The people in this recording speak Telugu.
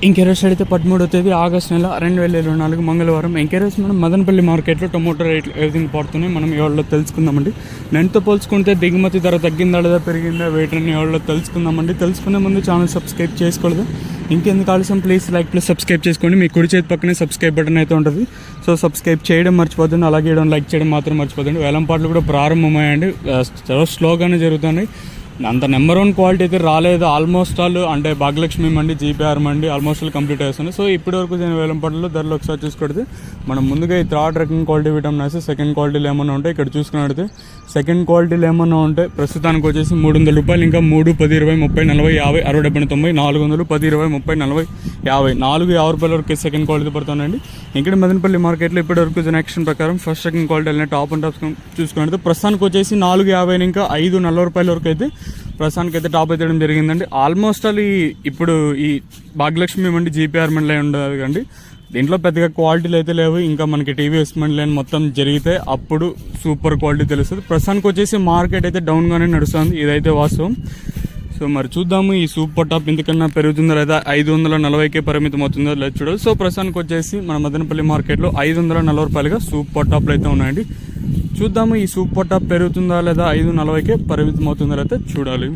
ఇంకెరోజు అయితే 13వ తేదీ ఆగస్టు నెల 2024 మంగళవారం. ఇంకెరోజు మనం మదనపల్లి మార్కెట్లో టొమాటో రేట్లు ఏ విధంగా పడుతున్నాయి మనం ఎవరిలో తెలుసుకుందామండి. నెలతో పోల్చుకుంటే దిగుమతి ధర తగ్గిందా లేదా పెరిగిందా వేటిని ఎవరిలో తెలుసుకుందామండి. తెలుసుకునే ముందు ఛానల్ సబ్స్క్రైబ్ చేసుకోలేదు. ఇంకెందుకు ఆలస్యం, ప్లీజ్ సబ్స్క్రైబ్ చేసుకోండి. మీ కుడి చేతి పక్కనే సబ్స్క్రైబ్ బటన్ అయితే ఉంటుంది. సో సబ్స్క్రైబ్ చేయడం మర్చిపోతుంది, అలాగే లైక్ చేయడం మాత్రం మర్చిపోతుంది. వేలంపాట్లు కూడా ప్రారంభమయ్యాయండి, స్లోగానే జరుగుతున్నాయి. అంత నెంబర్ 1 క్వాలిటీ అయితే రాలేదు. ఆల్మోస్ట్ ఆల్ అంటే భాగ్యలక్ష్మి మండి, జీపీఆర్ మండి ఆల్మోస్ట్ ఆల్ కంప్లీట్ అవుతుంది. సో ఇప్పటి వరకు జరిగిన వేలంపాటలో ధరలు ఒకసారి చూసుకుంటే మనం ముందుగా ఈ థర్డ్ రకం క్వాలిటీ విటమిన్ వేసి సెకండ్ క్వాలిటీలు ఏమన్నా ఉంటాయి. ఇక్కడ చూసుకున్నట్టు సెకండ్ క్వాలిటీలు ఏమన్నా ఉంటే ప్రస్తుతానికి వచ్చేసి 300 రూపాయలు, ఇంకా 3, 10, 20, 30, 40, 50, 60, 70, 90, 400, 10, 20, 30, 40, 50, 450 రూపాయల వరకు సెకండ్ క్వాలిటీ పడుతుందండి. ఇక్కడ మదనపల్లి మార్కెట్లో ఇప్పటి వరకు జనరేషన్ ప్రకారం ఫస్ట్ సెకండ్ క్వాలిటీ వెళ్ళిన టాప్ అండ్ టాప్ చూసుకున్నట్టు ప్రస్తుతానికి వచ్చేసి 450 ఇంకా 540 రూపాయల వరకు అయితే ప్రస్తుతానికి అయితే టాప్ అయితే జరిగిందండి. ఆల్మోస్ట్ ఆల్ ఇప్పుడు ఈ భాగ్యలక్ష్మి మండి, జీపీఆర్ మండలి ఉండదు కండి. దీంట్లో పెద్దగా క్వాలిటీలు అయితే లేవు. ఇంకా మనకి టీవీఎస్ మండలి అని మొత్తం జరిగితే అప్పుడు సూపర్ క్వాలిటీ తెలుస్తుంది. ప్రస్తుతానికి వచ్చేసి మార్కెట్ అయితే డౌన్గానే నడుస్తుంది, ఇదైతే వాస్తవం. సో మరి చూద్దాము ఈ సూపర్ టాప్ ఇంతకన్నా పెరుగుతుందో లేదా 540కే పరిమితం అవుతుందో లేదా చూడాలి. సో ప్రస్తుతానికి వచ్చేసి మన మదనపల్లి మార్కెట్లో 540 రూపాయలుగా సూపర్ టాప్లు అయితే ఉన్నాయండి. చూద్దాము ఈ సూపర్ టాప్ పెరుగుతుందా లేదా 540కే పరిమితం అవుతుందో అయితే చూడాలి.